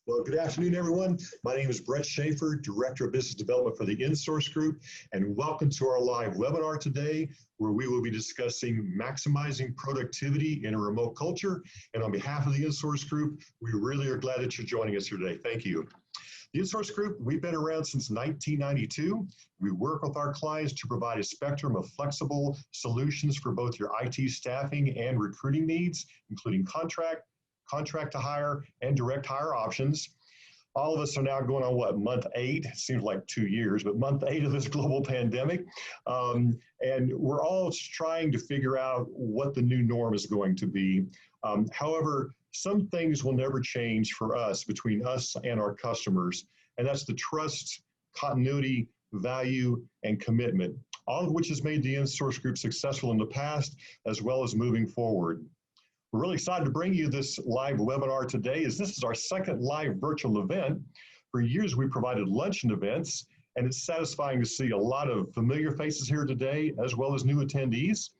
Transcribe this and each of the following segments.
Well, good afternoon, everyone. My name is Brett Schaefer, Director of Business Development for the InSource Group, and welcome to our live webinar today, where we will be discussing maximizing productivity in a remote culture. And on behalf of the InSource Group, we really are glad that you're joining us here today. Thank you. The InSource Group, we've been around since 1992. We work with our clients to provide a spectrum of flexible solutions for both your IT staffing and recruiting needs, including contract to hire, and direct hire options. All of us are now going on month 8? It seems like 2 years, but month 8 of this global pandemic. And we're all trying to figure out what the new norm is going to be. However, some things will never change for us, between us and our customers, and that's the trust, continuity, value, and commitment, all of which has made the InSource Group successful in the past, as well as moving forward. We're really excited to bring you this live webinar today, as this is our second live virtual event. For years, we provided luncheon events, and it's satisfying to see a lot of familiar faces here today, as well as new attendees.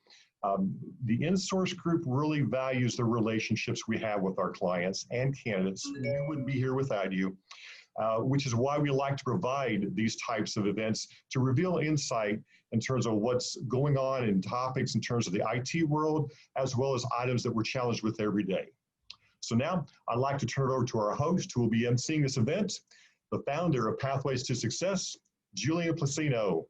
The InSource Group really values the relationships we have with our clients and candidates. We wouldn't be here without you, which is why we like to provide these types of events to reveal insight in terms of what's going on in topics in terms of the IT world, as well as items that we're challenged with every day. So now I'd like to turn it over to our host, who will be emceeing this event, the founder of Pathways to Success, Julian Placino.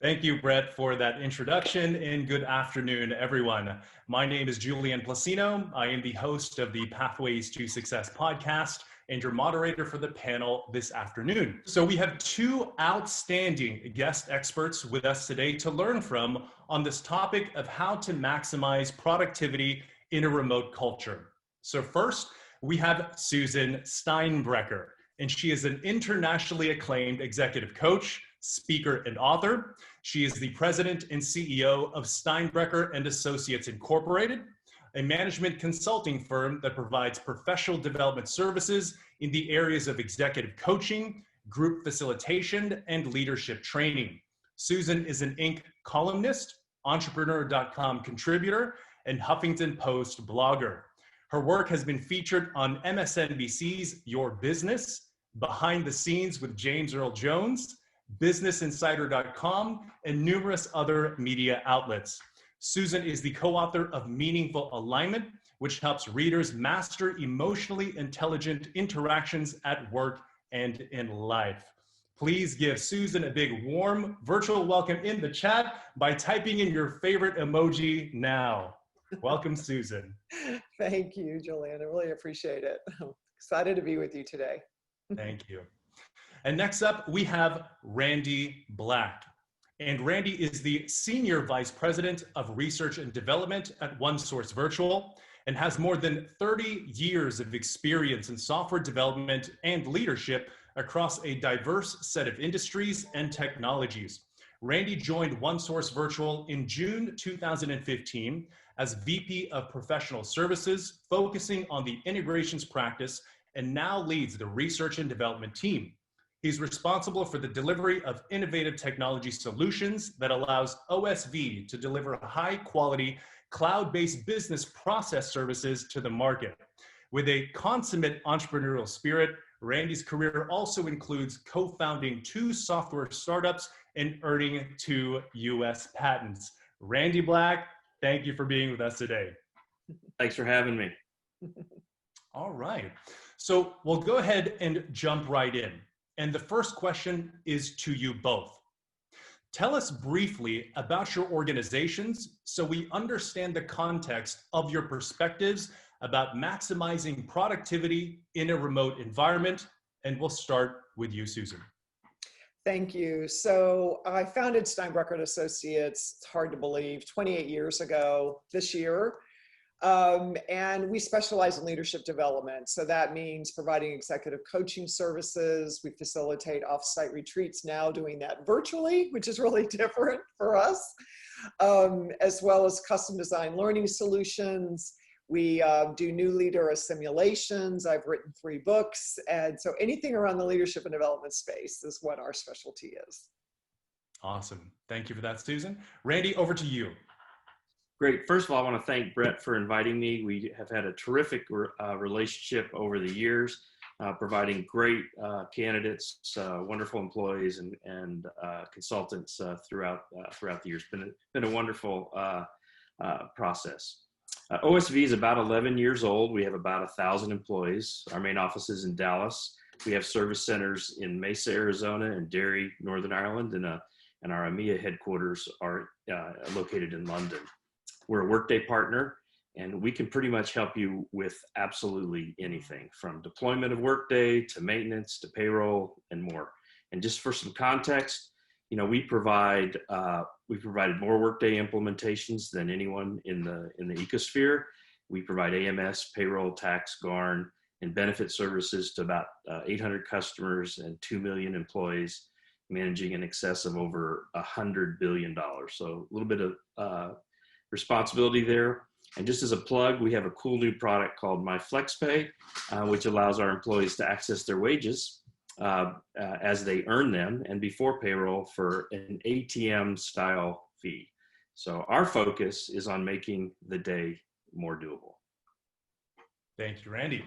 Thank you, Brett, for that introduction, and good afternoon, everyone. My name is Julian Placino. I am the host of the Pathways to Success podcast and your moderator for the panel this afternoon. So we have two outstanding guest experts with us today to learn from on this topic of how to maximize productivity in a remote culture. So first, we have Susan Steinbrecher, and she is an internationally acclaimed executive coach, speaker, and author. She is the president and CEO of Steinbrecher and Associates Incorporated, a management consulting firm that provides professional development services in the areas of executive coaching, group facilitation, and leadership training. Susan is an Inc. columnist, Entrepreneur.com contributor, and Huffington Post blogger. Her work has been featured on MSNBC's Your Business, Behind the Scenes with James Earl Jones, BusinessInsider.com, and numerous other media outlets. Susan is the co-author of Meaningful Alignment, which helps readers master emotionally intelligent interactions at work and in life. Please give Susan a big, warm virtual welcome in the chat by typing in your favorite emoji now. Welcome, Susan. Thank you, Julian. I really appreciate it. I'm excited to be with you today. Thank you. And next up, we have Randy Black. And Randy is the Senior Vice President of Research and Development at OneSource Virtual and has more than 30 years of experience in software development and leadership across a diverse set of industries and technologies. Randy joined OneSource Virtual in June 2015 as VP of Professional Services, focusing on the integrations practice, and now leads the research and development team. He's responsible for the delivery of innovative technology solutions that allows OSV to deliver high-quality, cloud-based business process services to the market. With a consummate entrepreneurial spirit, Randy's career also includes co-founding 2 software startups and earning 2 U.S. patents. Randy Black, thank you for being with us today. Thanks for having me. All right. So we'll go ahead and jump right in. And the first question is to you both. Tell us briefly about your organizations so we understand the context of your perspectives about maximizing productivity in a remote environment. And we'll start with you, Susan. Thank you. So I founded Steinbrecher and Associates, it's hard to believe, 28 years ago this year. And we specialize in leadership development. So that means providing executive coaching services. We facilitate offsite retreats now, doing that virtually, which is really different for us, as well as custom design learning solutions. We do new leader simulations. I've written 3 books. And so anything around the leadership and development space is what our specialty is. Awesome. Thank you for that, Susan. Randy, over to you. Great. First of all, I want to thank Brett for inviting me. We have had a terrific relationship over the years, providing great candidates, wonderful employees, and consultants throughout the years. Been a wonderful process. OSV is about 11 years old. We have about 1,000 employees. Our main office is in Dallas. We have service centers in Mesa, Arizona, and Derry, Northern Ireland, and our EMEA headquarters are located in London. We're a Workday partner, and we can pretty much help you with absolutely anything, from deployment of Workday to maintenance to payroll and more. And just for some context, we provided more Workday implementations than anyone in the ecosphere. We provide AMS, payroll, tax, GARN, and benefit services to about 800 customers and 2 million employees, managing in excess of over $100 billion. So a little bit of responsibility there. And just as a plug, we have a cool new product called MyFlexPay, which allows our employees to access their wages as they earn them and before payroll for an ATM style fee. So our focus is on making the day more doable. Thank you, Randy.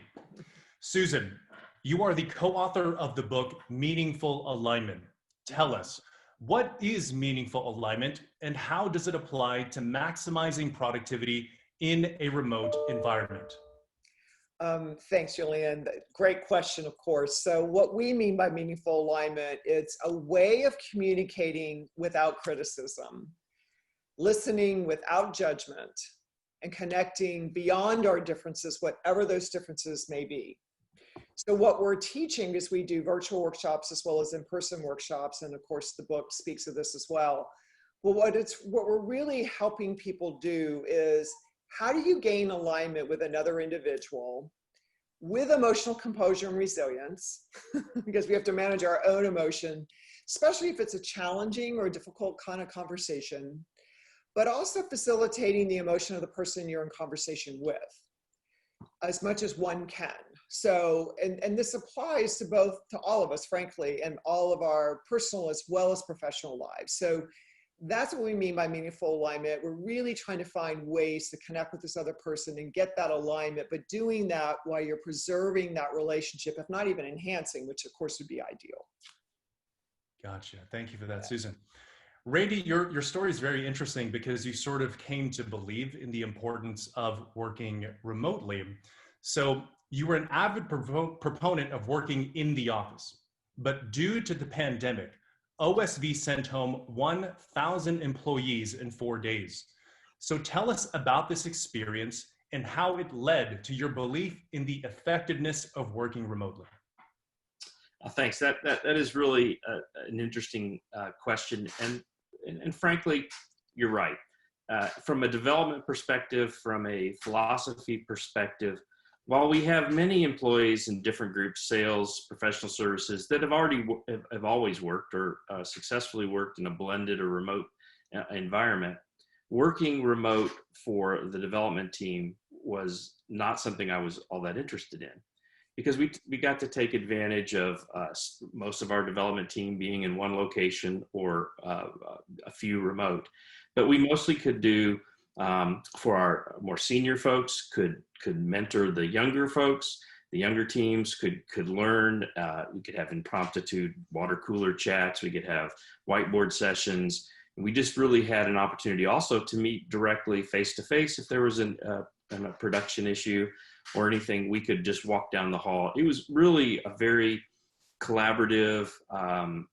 Susan, you are the co-author of the book, Meaningful Alignment. Tell us, what is meaningful alignment and how does it apply to maximizing productivity in a remote environment? Thanks, Julian. Great question, of course. So what we mean by meaningful alignment, it's a way of communicating without criticism, listening without judgment, and connecting beyond our differences, whatever those differences may be. So what we're teaching is we do virtual workshops as well as in-person workshops. And of course, the book speaks of this as well. But what we're really helping people do is, how do you gain alignment with another individual with emotional composure and resilience? Because we have to manage our own emotion, especially if it's a challenging or difficult kind of conversation, but also facilitating the emotion of the person you're in conversation with as much as one can. So, and this applies to all of us, frankly, and all of our personal as well as professional lives. So that's what we mean by meaningful alignment. We're really trying to find ways to connect with this other person and get that alignment, but doing that while you're preserving that relationship, if not even enhancing, which of course would be ideal. Gotcha. Thank you for that, Susan. Randy, your story is very interesting because you sort of came to believe in the importance of working remotely. So you were an avid proponent of working in the office, but due to the pandemic, OSV sent home 1,000 employees in 4 days. So tell us about this experience and how it led to your belief in the effectiveness of working remotely. Thanks. That is really an interesting question. And frankly, you're right. From a development perspective, from a philosophy perspective, while we have many employees in different groups, sales, professional services, that have always worked or successfully worked in a blended or remote environment, working remote for the development team was not something I was all that interested in, because we got to take advantage of most of our development team being in one location or a few remote. But we mostly could do, for our more senior folks, could mentor the younger folks. The younger teams could learn. We could have impromptu water cooler chats. We could have whiteboard sessions. And we just really had an opportunity also to meet directly face-to-face if there was a production issue or anything. We could just walk down the hall. It was really a very collaborative,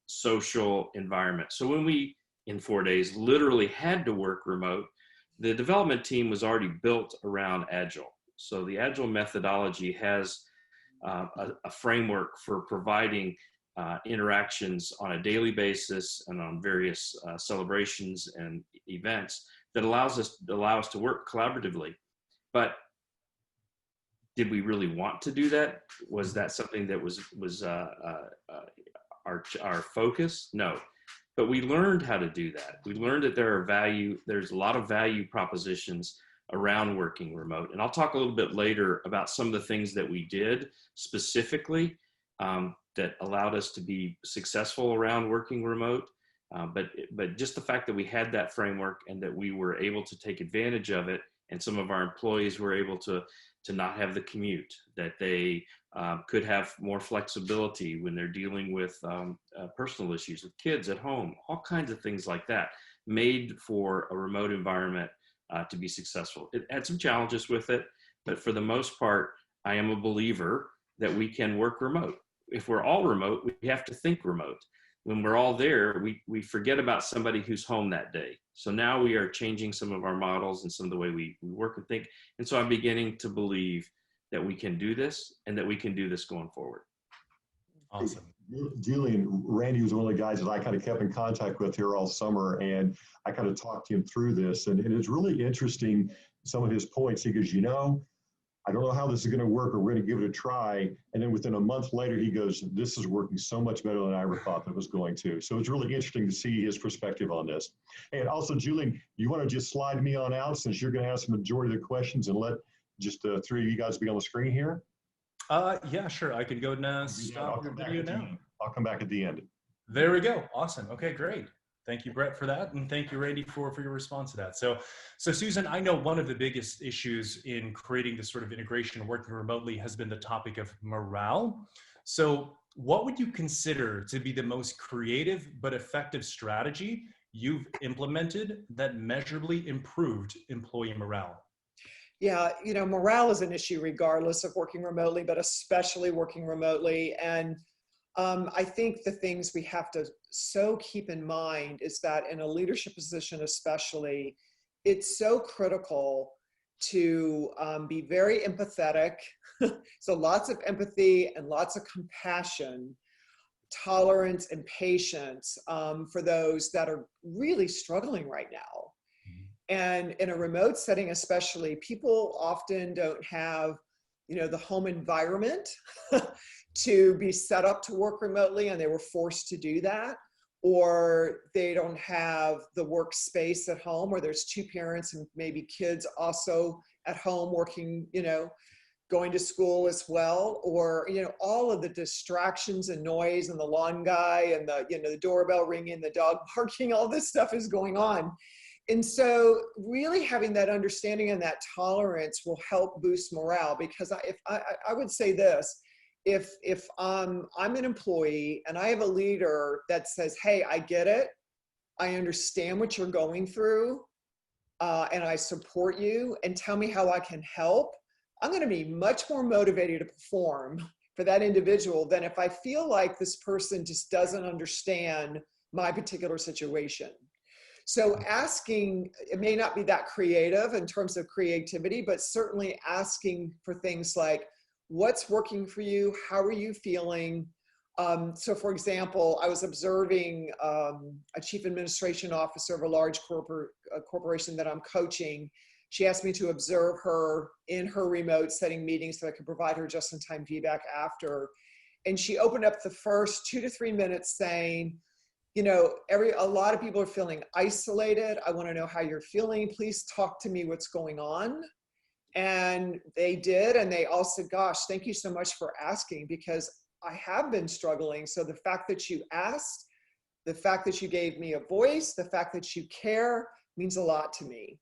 social environment. So when we, in 4 days, literally had to work remote, the development team was already built around Agile. So the Agile methodology has a framework for providing interactions on a daily basis and on various celebrations and events that allow us to work collaboratively. But did we really want to do that? Was that something that was our focus? No. But we learned how to do that. We learned that there's a lot of value propositions around working remote. And I'll talk a little bit later about some of the things that we did specifically that allowed us to be successful around working remote. But just the fact that we had that framework and that we were able to take advantage of it, and some of our employees were able to not have the commute, that they could have more flexibility when they're dealing with personal issues with kids at home, all kinds of things like that, made for a remote environment to be successful. It had some challenges with it, but for the most part, I am a believer that we can work remote. If we're all remote, we have to think remote. When we're all there, we forget about somebody who's home that day. So now we are changing some of our models and some of the way we work and think. And so I'm beginning to believe that we can do this and that we can do this going forward. Awesome. Julian, Randy was one of the guys that I kind of kept in contact with here all summer, and I kind of talked to him through this. And it's really interesting, some of his points. He goes, I don't know how this is going to work, or we're going to give it a try. And then within a month later, he goes, this is working so much better than I ever thought that it was going to. So it's really interesting to see his perspective on this. And also, Julian, you want to just slide me on out, since you're going to ask the majority of the questions, and let just three of you guys be on the screen here? Yeah, sure. I could go now. Stop your video now. I'll come back at the end. There we go. Awesome. Okay, great. Thank you, Brett, for that. And thank you, Randy, for your response to that. So Susan, I know one of the biggest issues in creating this sort of integration and working remotely has been the topic of morale. So what would you consider to be the most creative but effective strategy you've implemented that measurably improved employee morale? Yeah, morale is an issue regardless of working remotely, but especially working remotely. And I think the things we have to so keep in mind is that in a leadership position especially, it's so critical to be very empathetic. So lots of empathy and lots of compassion, tolerance and patience for those that are really struggling right now. And in a remote setting especially, people often don't have the home environment to be set up to work remotely, and they were forced to do that, or they don't have the workspace at home, or there's two parents and maybe kids also at home working, going to school as well, or all of the distractions and noise and the lawn guy and the doorbell ringing, the dog barking, all this stuff is going on. And so really having that understanding and that tolerance will help boost morale, because I would say this, if I'm an employee and I have a leader that says, hey, I get it, I understand what you're going through, and I support you, and tell me how I can help, I'm going to be much more motivated to perform for that individual than if I feel like this person just doesn't understand my particular situation. So asking, it may not be that creative in terms of creativity, but certainly asking for things like, what's working for you? How are you feeling? So for example, I was observing a chief administration officer of a large corporation that I'm coaching. She asked me to observe her in her remote setting meetings so I could provide her just-in-time feedback after. And she opened up the first 2 to 3 minutes saying, a lot of people are feeling isolated. I want to know how you're feeling. Please talk to me what's going on. And they did. And they all said, gosh, thank you so much for asking, because I have been struggling. So the fact that you asked, the fact that you gave me a voice, the fact that you care means a lot to me.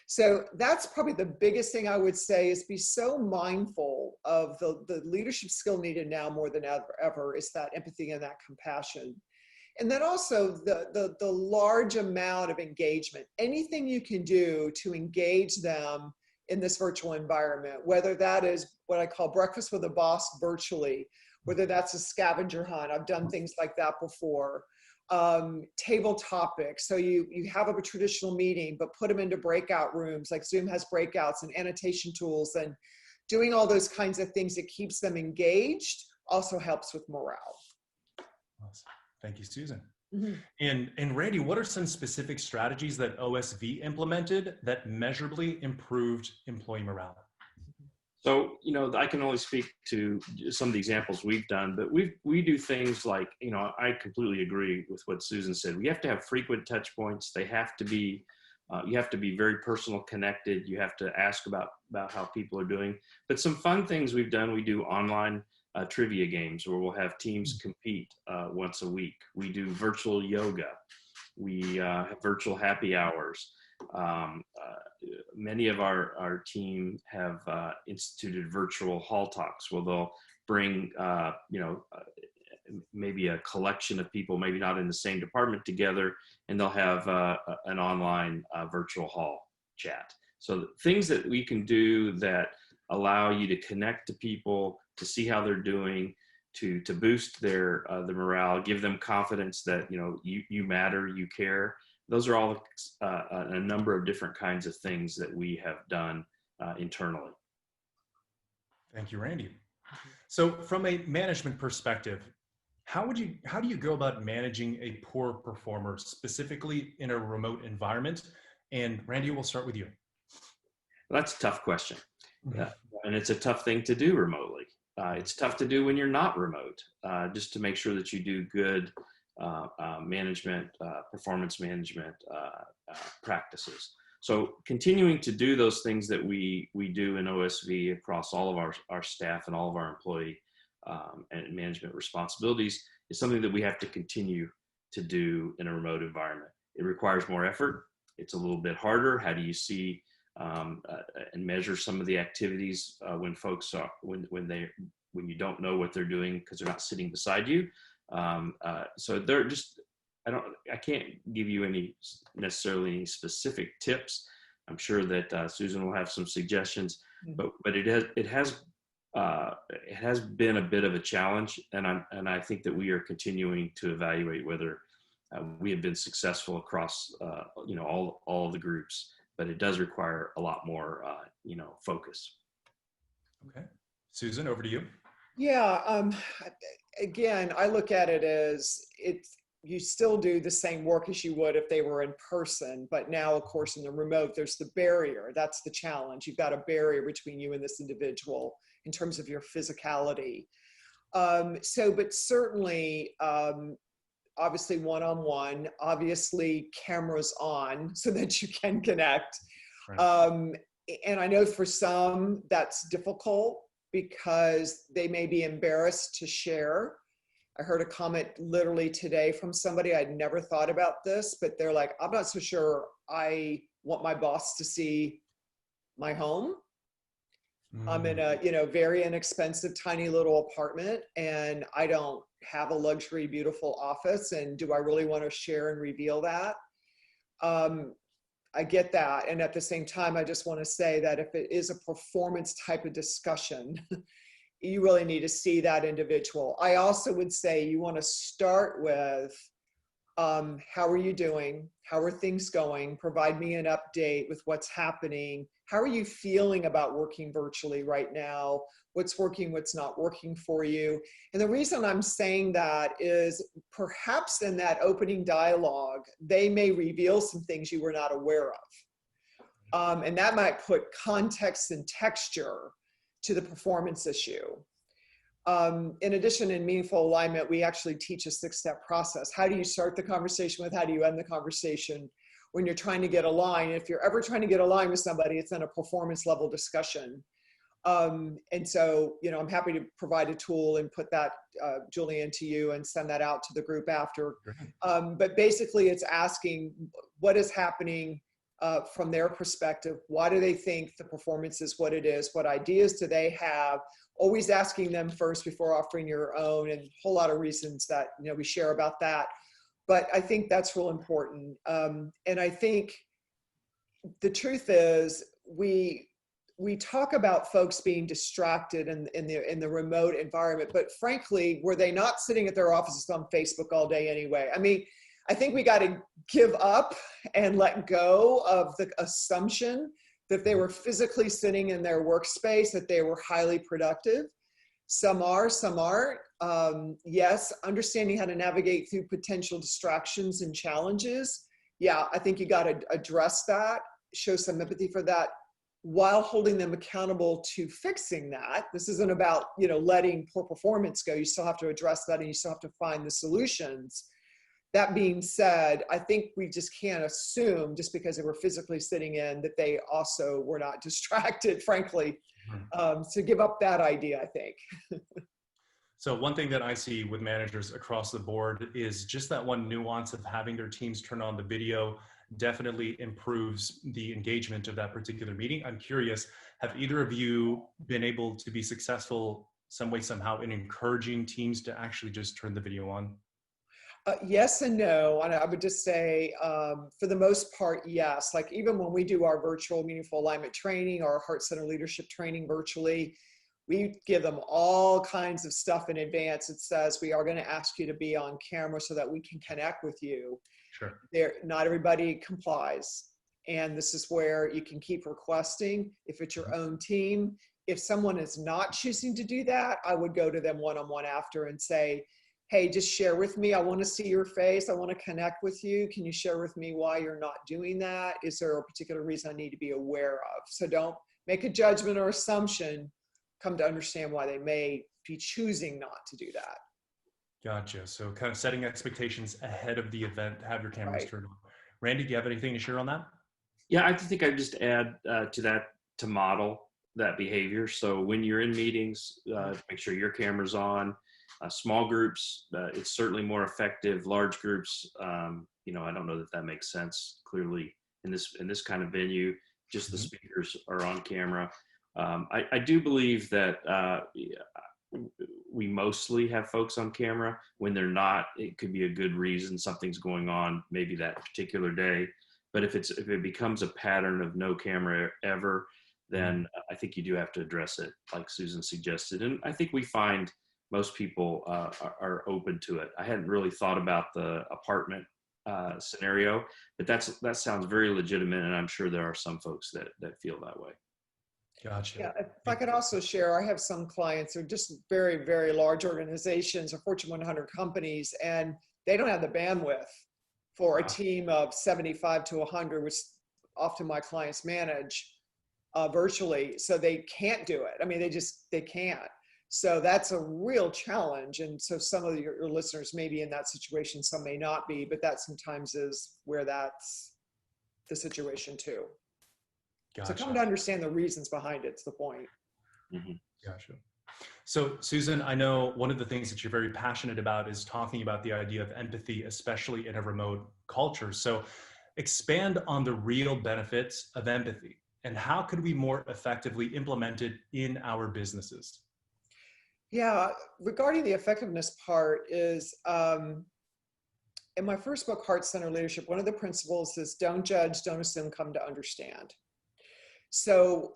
So that's probably the biggest thing I would say, is be so mindful of the leadership skill needed now more than ever is that empathy and that compassion. And then also the large amount of engagement, anything you can do to engage them in this virtual environment, whether that is what I call breakfast with a boss virtually, whether that's a scavenger hunt. I've done things like that before. Table topics. So you have a traditional meeting, but put them into breakout rooms, like Zoom has breakouts and annotation tools, and doing all those kinds of things that keeps them engaged also helps with morale. Awesome. Thank you, Susan. Mm-hmm. And Randy, what are some specific strategies that OSV implemented that measurably improved employee morale? So, I can only speak to some of the examples we've done, but we do things like, I completely agree with what Susan said. We have to have frequent touch points. They have to be, you have to be very personal connected. You have to ask about how people are doing. But some fun things we've done, we do online trivia games where we'll have teams compete once a week. We do virtual yoga. We have virtual happy hours. Many of our team have instituted virtual hall talks where they'll bring, maybe a collection of people, maybe not in the same department together, and they'll have an online virtual hall chat. So things that we can do that allow you to connect to people, to see how they're doing, to boost their the morale, give them confidence that you matter, you care. Those are all a number of different kinds of things that we have done internally. Thank you, Randy. So from a management perspective, how do you go about managing a poor performer, specifically in a remote environment? And Randy, we'll start with you. That's a tough question. And it's a tough thing to do remotely. It's tough to do when you're not remote, just to make sure that you do good management, performance management practices. So continuing to do those things that we do in OSV across all of our staff and all of our employee and management responsibilities is something that we have to continue to do in a remote environment. It requires more effort. It's a little bit harder. How do you see and measure some of the activities when folks are when you don't know what they're doing because they're not sitting beside you? So they're just I can't give you necessarily any specific tips. I'm sure that Susan will have some suggestions, but it has been a bit of a challenge, and I think that we are continuing to evaluate whether we have been successful across all the groups, but it does require a lot more focus. Okay, Susan, over to you. Yeah. Again, I look at it as you still do the same work as you would if they were in person, but now, of course, in the remote, there's the barrier. That's the challenge. You've got a barrier between you and this individual in terms of your physicality. But certainly, obviously one-on-one, obviously cameras on so that you can connect. Right. And I know for some that's difficult because they may be embarrassed to share. I heard a comment literally today from somebody. I'd never thought about this, but they're like, I'm not so sure I want my boss to see my home. I'm in a very inexpensive, tiny little apartment, and I don't have a luxury, beautiful office. And do I really want to share and reveal that? I get that. And at the same time, I just want to say that if it is a performance type of discussion, you really need to see that individual. I also would say you want to start with, how are you doing? How are things going? Provide me an update with what's happening. How are you feeling about working virtually right now? What's working, what's not working for you? And the reason I'm saying that is perhaps in that opening dialogue, they may reveal some things you were not aware of. And that might put context and texture to the performance issue. In addition, in meaningful alignment, we actually teach a 6-step process. How do you start the conversation with? How do you end the conversation when you're trying to get aligned? If you're ever trying to get aligned with somebody, it's in a performance level discussion. And so, I'm happy to provide a tool and put that, Julian, to you and send that out to the group after. But basically, it's asking what is happening from their perspective. Why do they think the performance is what it is? What ideas do they have? Always asking them first before offering your own, and a whole lot of reasons that we share about that. But I think that's real important. And I think the truth is we talk about folks being distracted in the remote environment, but frankly, were they not sitting at their offices on Facebook all day anyway? I mean, I think we got to give up and let go of the assumption that they were physically sitting in their workspace, that they were highly productive. Some are, some aren't. Yes, understanding how to navigate through potential distractions and challenges. Yeah, I think you got to address that, show some empathy for that, while holding them accountable to fixing that. This isn't about, letting poor performance go. You still have to address that, and you still have to find the solutions. That being said, I think we just can't assume just because they were physically sitting in that they also were not distracted, frankly. So give up that idea, I think. So one thing that I see with managers across the board is just that one nuance of having their teams turn on the video definitely improves the engagement of that particular meeting. I'm curious, have either of you been able to be successful some way, somehow in encouraging teams to actually just turn the video on? Yes and no. And I would just say, for the most part, yes. Like even when we do our virtual meaningful alignment training or heart center leadership training virtually, we give them all kinds of stuff in advance. It says, we are going to ask you to be on camera so that we can connect with you. Sure. Not everybody complies. And this is where you can keep requesting if it's your own team. If someone is not choosing to do that, I would go to them one-on-one after and say, hey, just share with me. I want to see your face. I want to connect with you. Can you share with me why you're not doing that? Is there a particular reason I need to be aware of? So don't make a judgment or assumption. Come to understand why they may be choosing not to do that. Gotcha. So kind of setting expectations ahead of the event, have your cameras Right. turned on. Randy, do you have anything to share on that? Yeah, I think I'd just add to that to model that behavior. So when you're in meetings, make sure your camera's on. Small groups, it's certainly more effective. Large groups, I don't know that makes sense. Clearly, in this kind of venue, just the speakers are on camera. I do believe that we mostly have folks on camera. When they're not, it could be a good reason. Something's going on maybe that particular day. But if it becomes a pattern of no camera ever, then I think you do have to address it, like Susan suggested. And I think we find most people are open to it. I hadn't really thought about the apartment scenario, but that sounds very legitimate, and I'm sure there are some folks that feel that way. Gotcha. Yeah, if I could also share, I have some clients who are just very, very large organizations or Fortune 100 companies, and they don't have the bandwidth for a team of 75 to 100, which often my clients manage virtually. So they can't do it. I mean, they can't. So that's a real challenge. And so some of your listeners may be in that situation, some may not be, but that sometimes is where that's the situation too. Gotcha. So come to understand the reasons behind it's the point. Mm-hmm. Gotcha. So Susan, I know one of the things that you're very passionate about is talking about the idea of empathy, especially in a remote culture. So expand on the real benefits of empathy and how could we more effectively implement it in our businesses? Yeah, regarding the effectiveness part is, in my first book, Heart Center Leadership, one of the principles is don't judge, don't assume, come to understand. So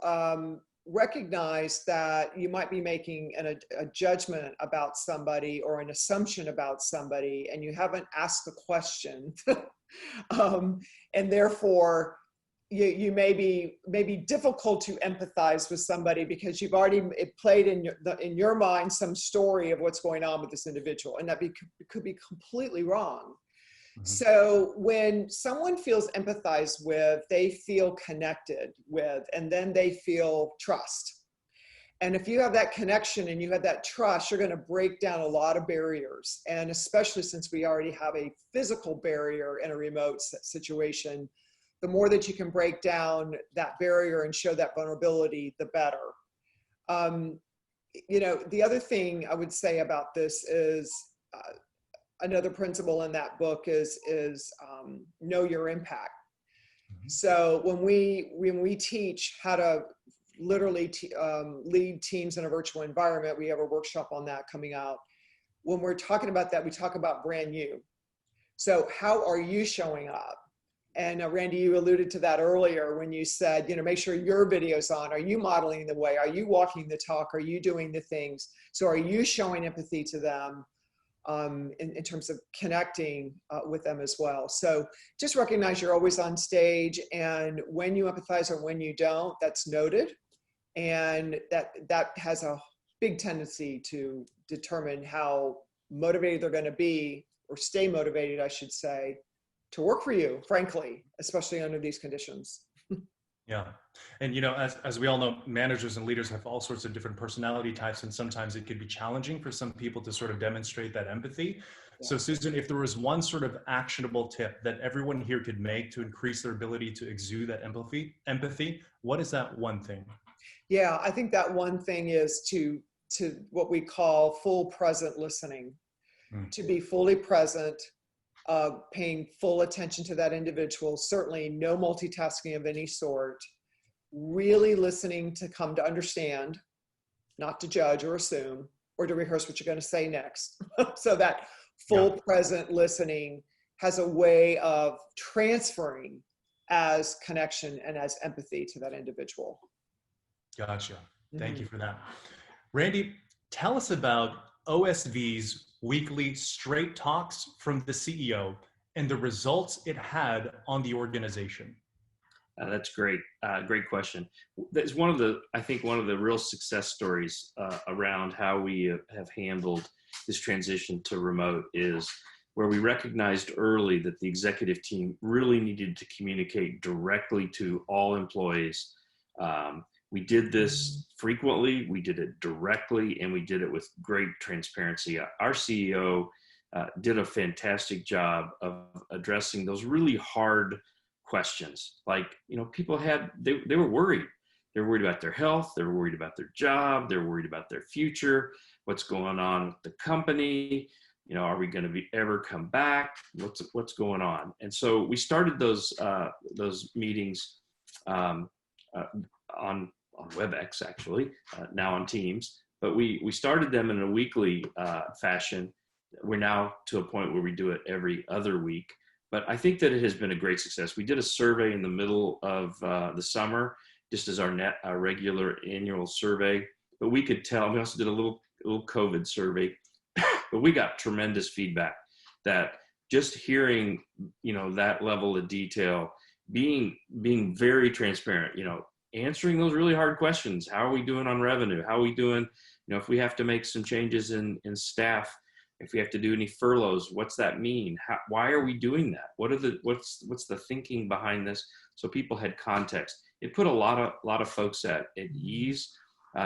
recognize that you might be making a judgment about somebody or an assumption about somebody, and you haven't asked the question. And therefore, you may be difficult to empathize with somebody because you've already played in your mind some story of what's going on with this individual, and that could be completely wrong. Mm-hmm. So when someone feels empathized with, they feel connected with, and then they feel trust. And if you have that connection and you have that trust, you're going to break down a lot of barriers. And especially since we already have a physical barrier in a remote situation, the more that you can break down that barrier and show that vulnerability, the better. The other thing I would say about this is another principle in that book is know your impact. Mm-hmm. So when we teach how to literally lead teams in a virtual environment, we have a workshop on that coming out. When we're talking about that, we talk about brand new. So how are you showing up? And Randy, you alluded to that earlier when you said, make sure your video's on. Are you modeling the way? Are you walking the talk? Are you doing the things? So are you showing empathy to them in terms of connecting with them as well? So just recognize you're always on stage, and when you empathize or when you don't, that's noted. And that has a big tendency to determine how motivated they're going to be, or stay motivated, I should say, to work for you, frankly, especially under these conditions. Yeah. And, as we all know, managers and leaders have all sorts of different personality types, and sometimes it could be challenging for some people to sort of demonstrate that empathy. Yeah. So Susan, if there was one sort of actionable tip that everyone here could make to increase their ability to exude that empathy, what is that one thing? Yeah, I think that one thing is to to what we call full present listening, to be fully present, paying full attention to that individual, certainly no multitasking of any sort, really listening to come to understand, not to judge or assume, or to rehearse what you're going to say next. So that full present listening has a way of transferring as connection and as empathy to that individual. Gotcha. Thank you for that. Randy, tell us about OSV's weekly straight talks from the CEO and the results it had on the organization. That's great. Great question. That's one of the, I think, one of the real success stories around how we have handled this transition to remote is where we recognized early that the executive team really needed to communicate directly to all employees. We did this frequently, we did it directly, and we did it with great transparency. Our CEO did a fantastic job of addressing those really hard questions. Like, you know, people had, they were worried. They were worried about their health, they were worried about their job, they were worried about their future, what's going on with the company, you know, are we going to be ever come back? What's going on? And so we started those meetings on WebEx, actually, now on Teams, but we started them in a weekly fashion. We're now to a point where we do it every other week, but I think that it has been a great success. We did a survey in the middle of the summer, just as our regular annual survey, but we could tell, we also did a little COVID survey, but we got tremendous feedback that just hearing, you know, that level of detail, being very transparent, you know, answering those really hard questions. How are we doing on revenue? How are we doing? You know, if we have to make some changes in staff, if we have to do any furloughs, what's that mean? Why are we doing that? What's the thinking behind this? So people had context. It put a lot of folks at ease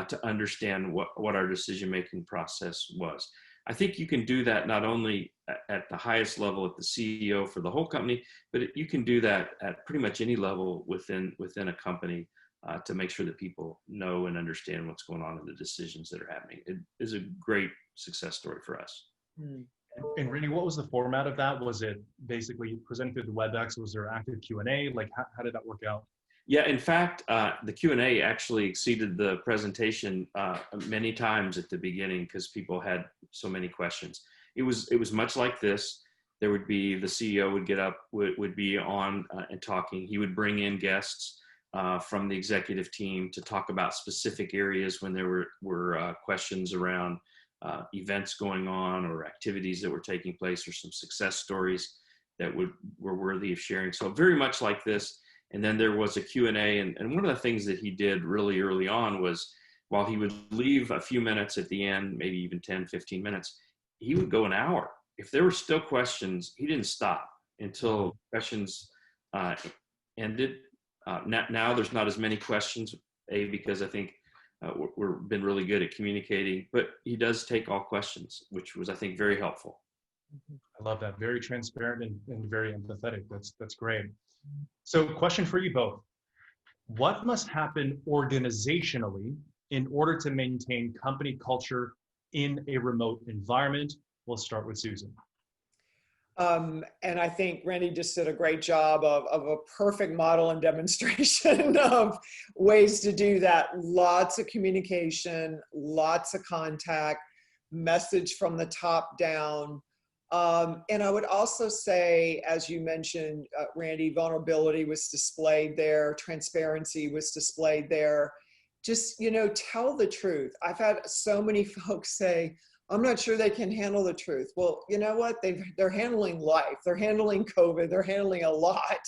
to understand what our decision-making process was. I think you can do that not only at the highest level at the CEO for the whole company, but you can do that at pretty much any level within a company to make sure that people know and understand what's going on in the decisions that are happening. It is a great success story for us. And Randy, what was the format of that? Was it basically presented through the WebEx? Was there active Q&A? Like, how did that work out? Yeah, in fact, the Q&A actually exceeded the presentation many times at the beginning because people had so many questions. It was much like this. There would be, the CEO would get up, would be on and talking. He would bring in guests from the executive team to talk about specific areas when there were questions around events going on or activities that were taking place or some success stories that were worthy of sharing. So very much like this. And then there was a Q&A, and one of the things that he did really early on was, while he would leave a few minutes at the end, maybe even 10, 15 minutes, he would go an hour. If there were still questions, he didn't stop until questions ended. Now there's not as many questions, because I think we've been really good at communicating, but he does take all questions, which was, I think, very helpful. I love that. Very transparent and very empathetic. That's great. So question for you both. What must happen organizationally in order to maintain company culture in a remote environment? We'll start with Susan. And I think Randy just did a great job of a perfect model and demonstration of ways to do that. Lots of communication, lots of contact, message from the top down. And I would also say, as you mentioned, Randy, vulnerability was displayed there, transparency was displayed there. Just, you know, tell the truth. I've had so many folks say, I'm not sure they can handle the truth. Well, you know what? They're handling life. They're handling COVID. They're handling a lot.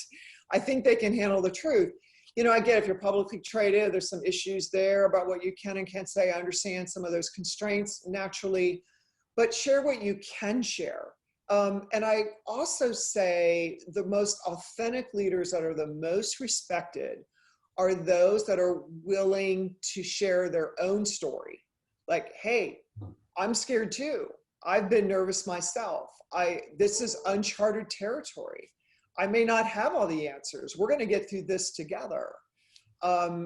I think they can handle the truth. You know, I get if you're publicly traded, there's some issues there about what you can and can't say. I understand some of those constraints naturally, but share what you can share. And I also say the most authentic leaders that are the most respected are those that are willing to share their own story. Like, hey, I'm scared too. I've been nervous myself. This is uncharted territory. I may not have all the answers. We're going to get through this together.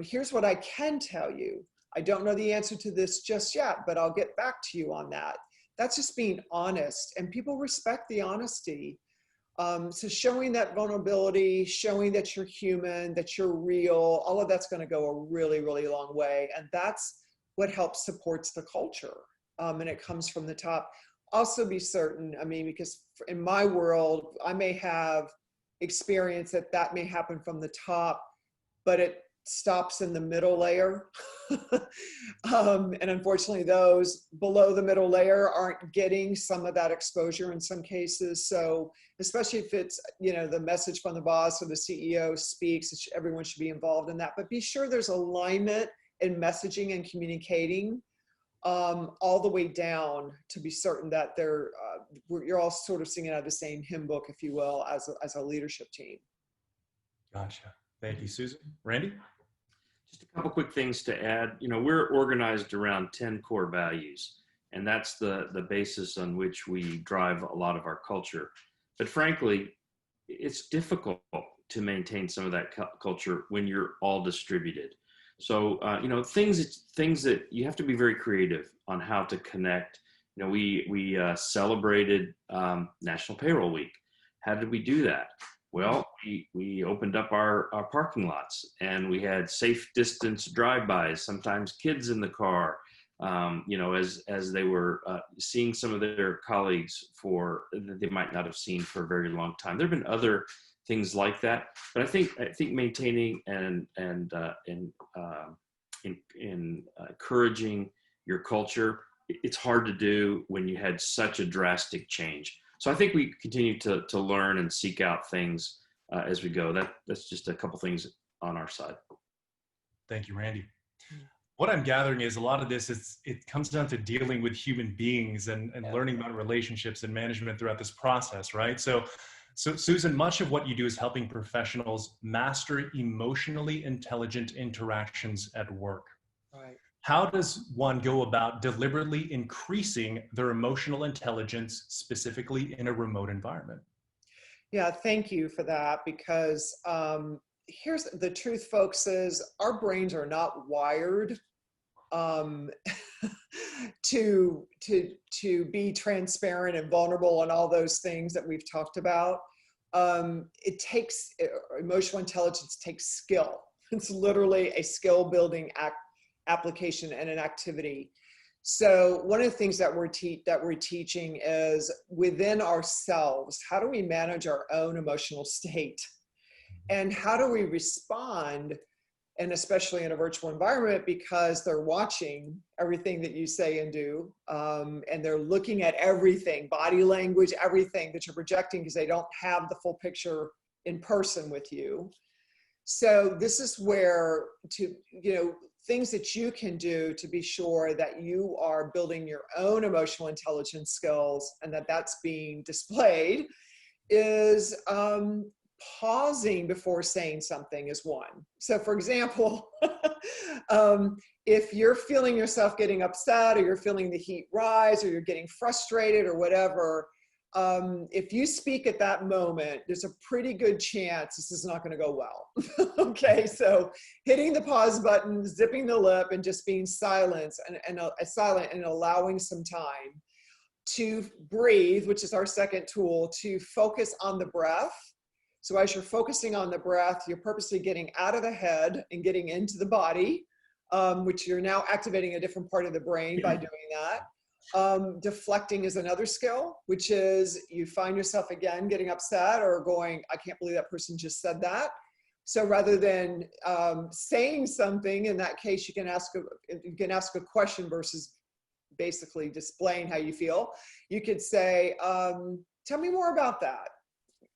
Here's what I can tell you. I don't know the answer to this just yet, but I'll get back to you on that. That's just being honest, and people respect the honesty. So showing that vulnerability, showing that you're human, that you're real, all of that's going to go a really, really long way. And that's what helps supports the culture. And it comes from the top. Also be certain, I mean, because in my world, I may have experience that may happen from the top, but it stops in the middle layer. And unfortunately, those below the middle layer aren't getting some of that exposure in some cases. So especially if it's, the message from the boss or the CEO speaks, everyone should be involved in that. But be sure there's alignment in messaging and communicating all the way down to be certain that you're all sort of singing out of the same hymn book, if you will, as a leadership team. Gotcha. Thank you, Susan. Randy? Just a couple quick things to add. We're organized around 10 core values, and that's the basis on which we drive a lot of our culture. But frankly, it's difficult to maintain some of that culture when you're all distributed. So, things that you have to be very creative on how to connect. We celebrated National Payroll Week. How did we do that? Well, we opened up our parking lots, and we had safe distance drive-bys, sometimes kids in the car, as they were seeing some of their colleagues that they might not have seen for a very long time. There have been other things like that, but I think maintaining and encouraging your culture, it's hard to do when you had such a drastic change. So I think we continue to learn and seek out things as we go. That's just a couple things on our side. Thank you, Randy. What I'm gathering is a lot of this it comes down to dealing with human beings and learning about relationships and management throughout this process, right? So Susan, much of what you do is helping professionals master emotionally intelligent interactions at work. Right. How does one go about deliberately increasing their emotional intelligence, specifically in a remote environment? Yeah, thank you for that, because here's the truth, folks, is our brains are not wired to be transparent and vulnerable and all those things that we've talked about. Emotional intelligence takes skill. It's literally a skill building application and an activity. So one of the things that we're teaching is within ourselves, how do we manage our own emotional state? And how do we respond, and especially in a virtual environment, because they're watching everything that you say and do, and they're looking at everything, body language, everything that you're projecting, because they don't have the full picture in person with you. So this is where things that you can do to be sure that you are building your own emotional intelligence skills and that's being displayed is pausing before saying something is one. So for example, if you're feeling yourself getting upset, or you're feeling the heat rise, or you're getting frustrated or whatever, if you speak at that moment, there's a pretty good chance this is not going to go well. Okay, so hitting the pause button, zipping the lip, and just being silent and allowing some time to breathe, which is our second tool, to focus on the breath. So as you're focusing on the breath, you're purposely getting out of the head and getting into the body, which you're now activating a different part of the brain by doing that. Deflecting is another skill, which is you find yourself again getting upset or going, I can't believe that person just said that. So rather than saying something, in that case, you can ask a question versus basically displaying how you feel. You could say, tell me more about that.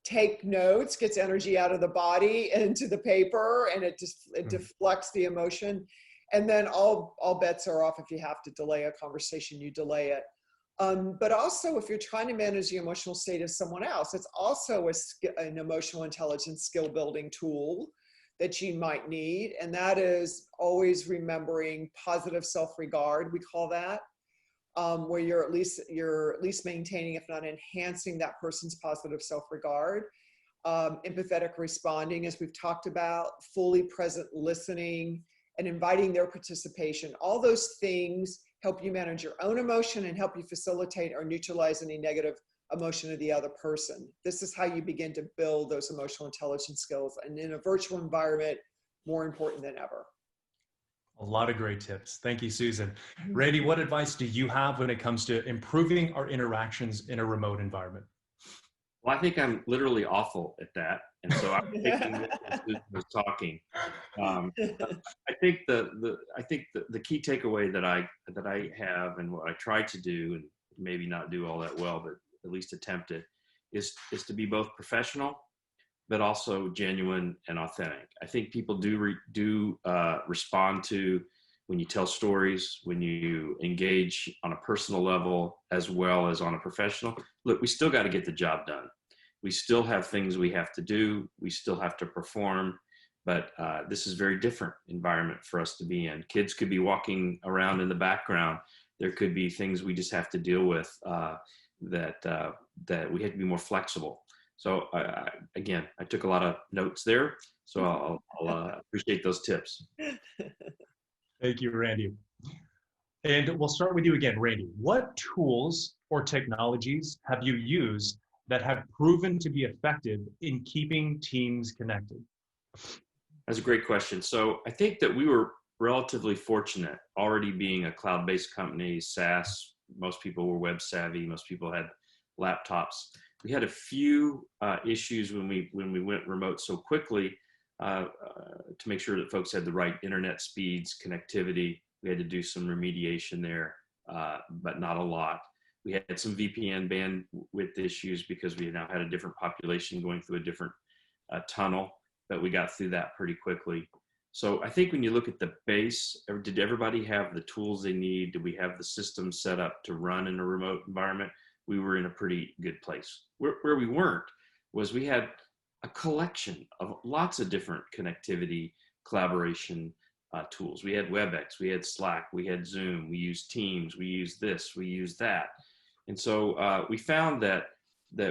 Take notes, gets energy out of the body into the paper, and it deflects the emotion. And then all bets are off. If you have to delay a conversation, you delay it. But also, if you're trying to manage the emotional state of someone else, it's also an emotional intelligence skill building tool that you might need. And that is always remembering positive self-regard, we call that, where you're at least maintaining, if not enhancing, that person's positive self-regard. Empathetic responding, as we've talked about, fully present listening, and inviting their participation. All those things help you manage your own emotion and help you facilitate or neutralize any negative emotion of the other person. This is how you begin to build those emotional intelligence skills. And in a virtual environment, more important than ever. A lot of great tips. Thank you, Susan. Randy, what advice do you have when it comes to improving our interactions in a remote environment? Well, I think I'm literally awful at that. And so I'm taking this as Susan was talking. I think the key takeaway that I have, and what I try to do, and maybe not do all that well, but at least attempt it, is to be both professional but also genuine and authentic. I think people do respond to when you tell stories, when you engage on a personal level as well as on a professional. Look, we still got to get the job done. We still have things we have to do. We still have to perform, but this is a very different environment for us to be in. Kids could be walking around in the background. There could be things we just have to deal with that we have to be more flexible. So again, I took a lot of notes there, so I'll appreciate those tips. Thank you, Randy. And we'll start with you again, Randy. What tools or technologies have you used that have proven to be effective in keeping teams connected? That's a great question. So I think that we were relatively fortunate, already being a cloud-based company, SaaS. Most people were web savvy. Most people had laptops. We had a few issues when we went remote so quickly to make sure that folks had the right internet speeds, connectivity. We had to do some remediation there, but not a lot. We had some VPN bandwidth issues because we now had a different population going through a different tunnel, but we got through that pretty quickly. So I think when you look at the base, did everybody have the tools they need? Did we have the system set up to run in a remote environment? We were in a pretty good place. Where we weren't was we had a collection of lots of different connectivity, collaboration tools. We had WebEx, we had Slack, we had Zoom, we used Teams, we used this, we used that. And so we found that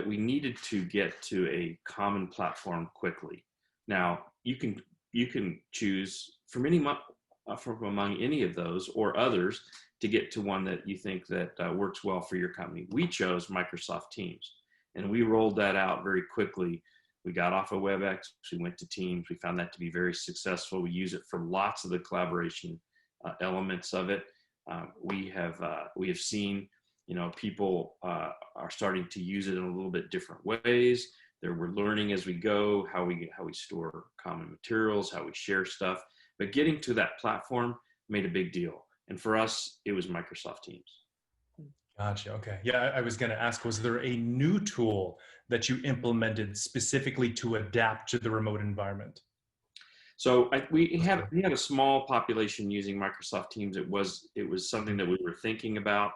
we needed to get to a common platform quickly. Now, you can choose from among any of those or others to get to one that you think that works well for your company. We chose Microsoft Teams, and we rolled that out very quickly. We got off of WebEx, we went to Teams. We found that to be very successful. We use it for lots of the collaboration elements of it. We have seen, people are starting to use it in a little bit different ways. We're learning as we go how we store common materials, how we share stuff. But getting to that platform made a big deal. And for us, it was Microsoft Teams. Gotcha. Okay. Yeah, I was going to ask, was there a new tool that you implemented specifically to adapt to the remote environment? So we had a small population using Microsoft Teams. It was something that we were thinking about.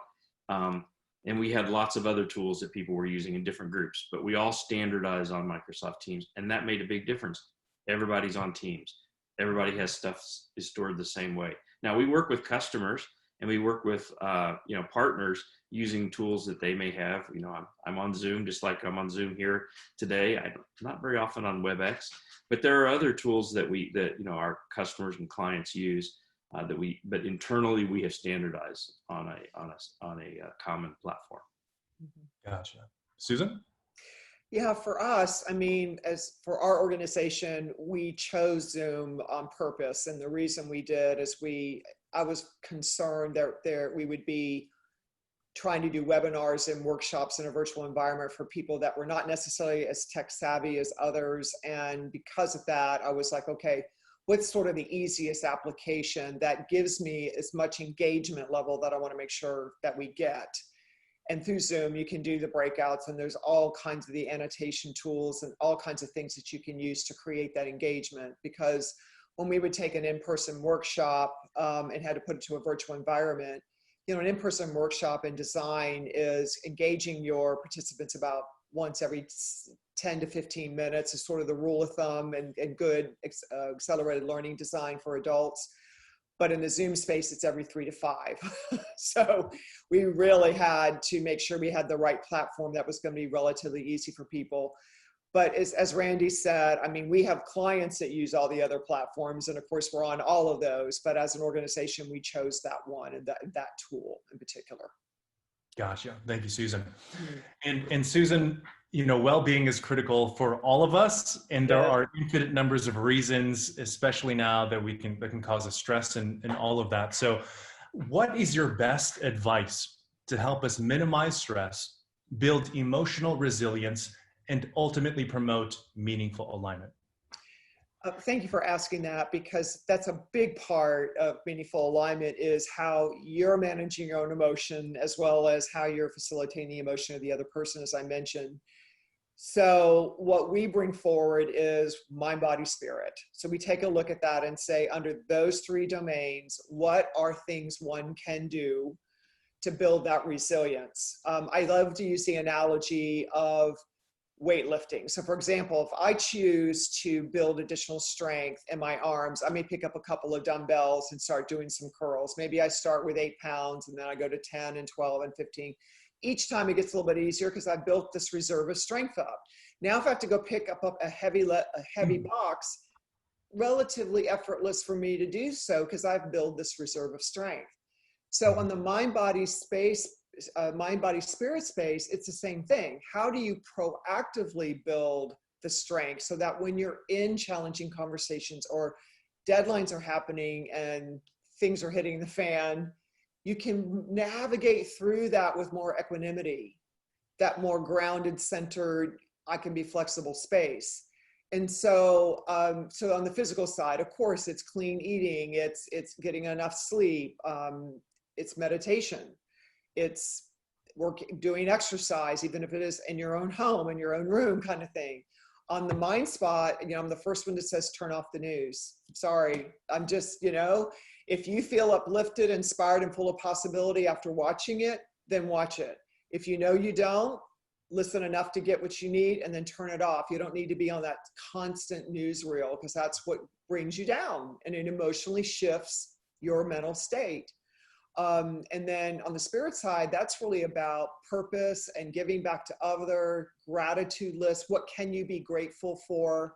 And we had lots of other tools that people were using in different groups, but we all standardized on Microsoft Teams, and that made a big difference. Everybody's on Teams. Everybody has stuff is stored the same way. Now we work with customers and we work with partners using tools that they may have. I'm on Zoom, just like I'm on Zoom here today. I'm not very often on WebEx, but there are other tools that our customers and clients use but internally we have standardized on a common platform. Gotcha. Susan? Yeah, for us, as for our organization, we chose Zoom on purpose. And the reason we did is I was concerned that we would be trying to do webinars and workshops in a virtual environment for people that were not necessarily as tech savvy as others. And because of that, I was like, okay, what's sort of the easiest application that gives me as much engagement level that I want to make sure that we get? And through Zoom, you can do the breakouts, and there's all kinds of the annotation tools and all kinds of things that you can use to create that engagement. Because when we would take an in-person workshop and had to put it to a virtual environment, an in-person workshop in design is engaging your participants about once every 10 to 15 minutes is sort of the rule of thumb and good accelerated learning design for adults. But in the Zoom space, it's every 3 to 5. So we really had to make sure we had the right platform that was going to be relatively easy for people. But as Randy said, I mean, we have clients that use all the other platforms, and of course we're on all of those, but as an organization, we chose that one and that tool in particular. Gotcha. Thank you, Susan. And Susan, you know, well-being is critical for all of us, and there are infinite numbers of reasons, especially now that can cause us stress and all of that. So what is your best advice to help us minimize stress, build emotional resilience, and ultimately promote meaningful alignment? Thank you for asking that, because that's a big part of meaningful alignment, is how you're managing your own emotion as well as how you're facilitating the emotion of the other person, as I mentioned. So what we bring forward is mind, body, spirit. So we take a look at that and say, under those three domains, what are things one can do to build that resilience? I love to use the analogy of weightlifting. So for example, if I choose to build additional strength in my arms, I may pick up a couple of dumbbells and start doing some curls. Maybe I start with 8 pounds and then I go to 10 and 12 and 15. Each time it gets a little bit easier because I built this reserve of strength up. Now if I have to go pick up a heavy box, relatively effortless for me to do so because I've built this reserve of strength. So on the mind, body, spirit space, it's the same thing. How do you proactively build the strength so that when you're in challenging conversations or deadlines are happening and things are hitting the fan, you can navigate through that with more equanimity, that more grounded, centered, I can be flexible space. And so, so on the physical side, of course, it's clean eating, it's getting enough sleep, it's meditation, it's doing exercise, even if it is in your own home, in your own room kind of thing. On the mind spot, you know, I'm the first one that says, turn off the news. Sorry, I'm just, you know, if you feel uplifted, inspired, and full of possibility after watching it, then watch it. If you know you don't, listen enough to get what you need and then turn it off. You don't need to be on that constant newsreel because that's what brings you down and it emotionally shifts your mental state. And then on the spirit side, that's really about purpose and giving back to other, gratitude list. What can you be grateful for?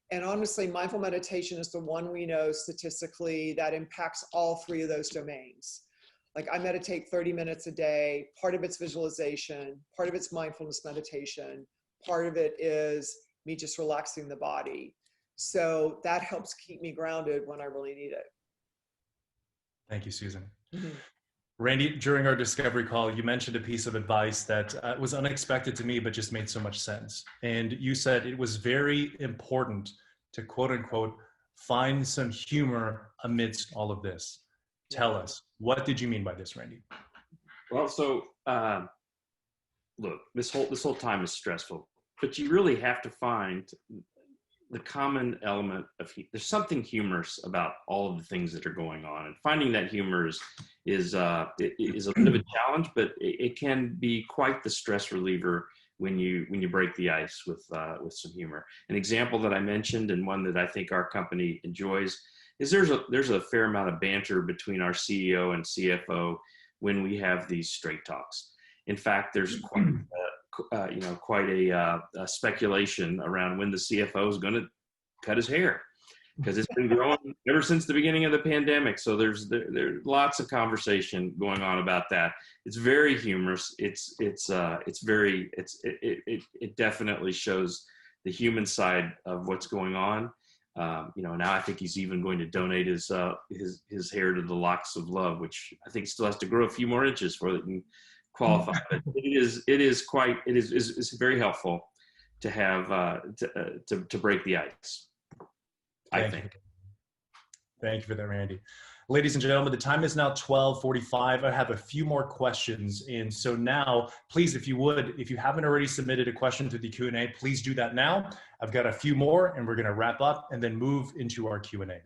And honestly, mindful meditation is the one we know statistically that impacts all three of those domains. Like I meditate 30 minutes a day. Part of it's visualization, part of it's mindfulness meditation, part of it is me just relaxing the body. So that helps keep me grounded when I really need it. Thank you, Susan. Mm-hmm. Randy, during our discovery call, you mentioned a piece of advice that was unexpected to me, but just made so much sense. And you said it was very important to, quote unquote, find some humor amidst all of this. Tell us, what did you mean by this, Randy? Well, so look, this whole time is stressful, but you really have to find the common element of there's something humorous about all of the things that are going on, and finding that humor is a bit of a challenge, but it can be quite the stress reliever when you break the ice with some humor. An example that I mentioned, and one that I think our company enjoys, is there's a fair amount of banter between our CEO and CFO when we have these straight talks. In fact, there's quite a speculation around when the CFO is going to cut his hair, because it's been growing ever since the beginning of the pandemic. So there's lots of conversation going on about that. It's very humorous. It definitely shows the human side of what's going on. Now I think he's even going to donate his hair to the Locks of Love, which I think still has to grow a few more inches for it can qualify. But it's very helpful to have to break the ice. I think. Thank you for that, Randy. Ladies and gentlemen, the time is now 12:45. I have a few more questions. And so now, please, if you haven't already submitted a question through the Q&A, please do that now. I've got a few more and we're going to wrap up and then move into our Q&A.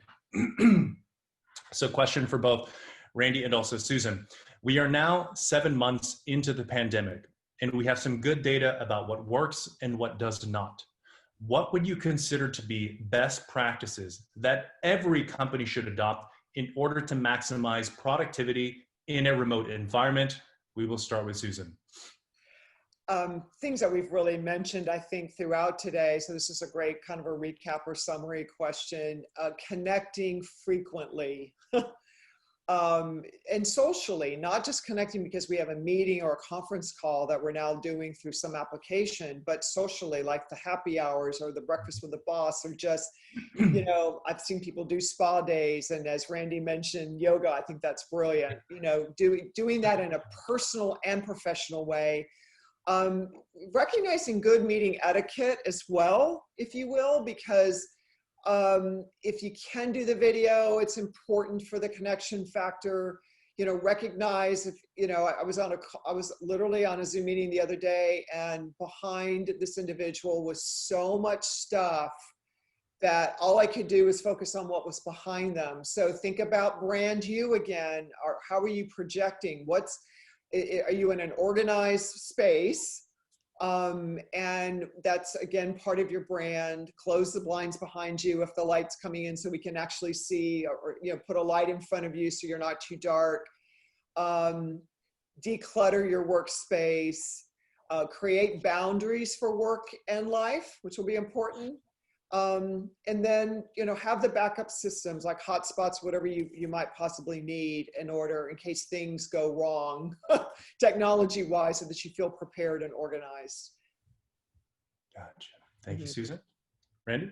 So question for both Randy and also Susan. We are now 7 months into the pandemic, and we have some good data about what works and what does not. What would you consider to be best practices that every company should adopt in order to maximize productivity in a remote environment? We will start with Susan. things that we've really mentioned, I think, throughout today. So this is a great kind of a recap or summary question. Connecting frequently and socially, not just connecting because we have a meeting or a conference call that we're now doing through some application, but socially, like the happy hours or the breakfast with the boss, or just, you know, I've seen people do spa days. And as Randy mentioned, yoga, I think that's brilliant. You know, doing that in a personal and professional way. Recognizing good meeting etiquette as well, if you will, because if you can do the video, it's important for the connection factor. You know, recognize if, you know, I was literally on a Zoom meeting the other day, and behind this individual was so much stuff that all I could do was focus on what was behind them. So think about brand you again, or how are you projecting? Are you in an organized space? And that's, again, part of your brand. Close the blinds behind you if the light's coming in so we can actually see, or, you know, put a light in front of you so you're not too dark. Declutter your workspace. Create boundaries for work and life, which will be important. And then, you know, have the backup systems like hotspots, whatever you might possibly need in case things go wrong, technology wise, so that you feel prepared and organized. Gotcha. Thank you, Susan. Randy?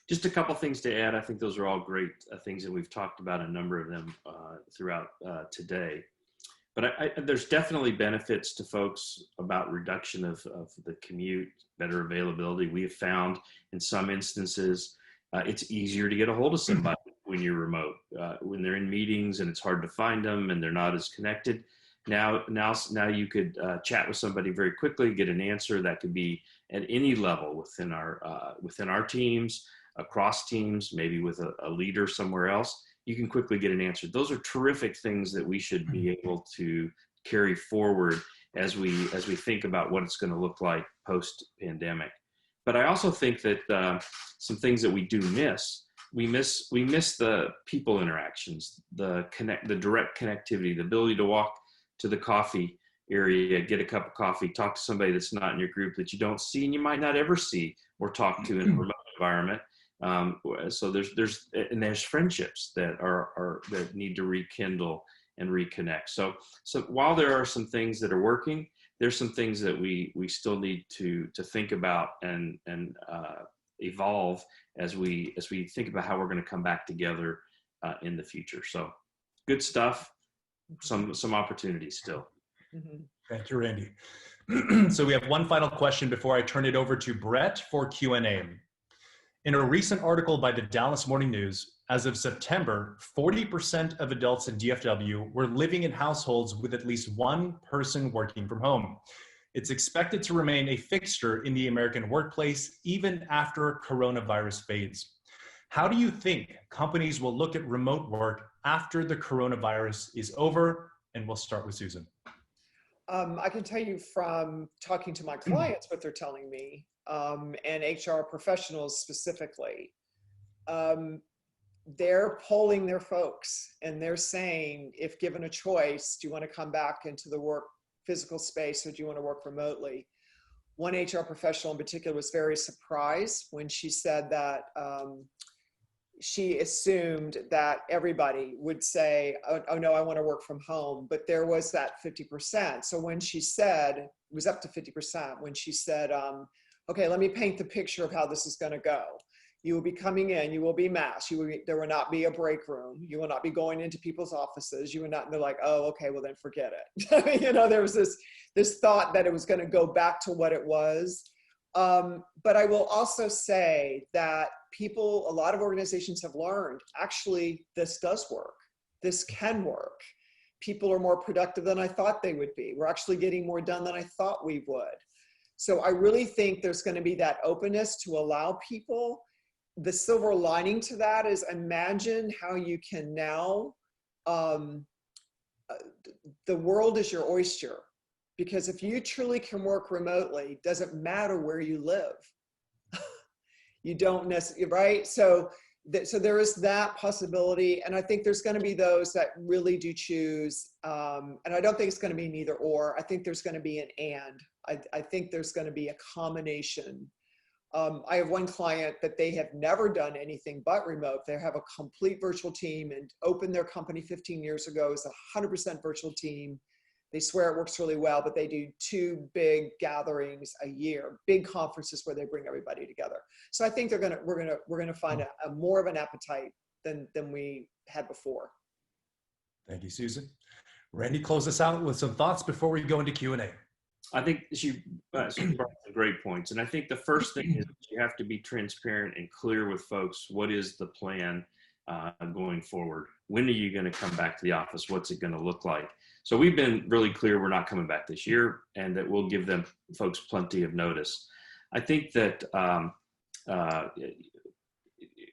Just a couple things to add. I think those are all great things, and we've talked about a number of them throughout today. But there's definitely benefits to folks about reduction of the commute, better availability. We have found in some instances, it's easier to get a hold of somebody when you're remote, when they're in meetings and it's hard to find them and they're not as connected. Now you could chat with somebody very quickly, get an answer that could be at any level within our teams, across teams, maybe with a leader somewhere else. You can quickly get an answer. Those are terrific things that we should be able to carry forward as we think about what it's going to look like post-pandemic. But I also think that some things that we do miss, we miss the people interactions, the direct connectivity, the ability to walk to the coffee area, get a cup of coffee, talk to somebody that's not in your group that you don't see and you might not ever see or talk to in a remote environment. So there's friendships that need to rekindle and reconnect. So while there are some things that are working, there's some things that we still need to think about and evolve as we think about how we're going to come back together in the future. So good stuff, some opportunities still. Thank you, Randy. So we have one final question before I turn it over to Brett for Q&A. In a recent article by the Dallas Morning News, as of September, 40% of adults in DFW were living in households with at least one person working from home. It's expected to remain a fixture in the American workplace even after coronavirus fades. How do you think companies will look at remote work after the coronavirus is over? And we'll start with Susan. I can tell you from talking to my clients what they're telling me, and HR professionals specifically. They're polling their folks and they're saying, if given a choice, do you want to come back into the work physical space or do you want to work remotely? One HR professional in particular was very surprised when she said that she assumed that everybody would say, oh no, I want to work from home. But there was that 50%. So when she said, it was up to 50%, when she said, okay, let me paint the picture of how this is going to go. You will be coming in, you will be masked, there will not be a break room, you will not be going into people's offices, you will not, and they're like, oh, okay, well then forget it. You know, there was this thought that it was going to go back to what it was. But I will also say that a lot of organizations have learned, actually, this does work. This can work. People are more productive than I thought they would be. We're actually getting more done than I thought we would. So I really think there's going to be that openness to allow people. The silver lining to that is, imagine how you can now, the world is your oyster. Because if you truly can work remotely, it doesn't matter where you live. You don't necessarily, right? So So there is that possibility. And I think there's going to be those that really do choose. And I don't think it's going to be an either or. I think there's going to be an and. I think there's going to be a combination. I have one client that they have never done anything but remote. They have a complete virtual team and opened their company 15 years ago as a 100% virtual team. They swear it works really well, but they do 2 big gatherings a year, big conferences where they bring everybody together. So I think we're gonna find a more of an appetite than we had before. Thank you, Susan. Randy, close us out with some thoughts before we go into Q&A. I think she brought some great points. And I think the first thing is you have to be transparent and clear with folks. What is the plan going forward? When are you going to come back to the office? What's it going to look like? So we've been really clear we're not coming back this year, and that we'll give them folks plenty of notice. I think that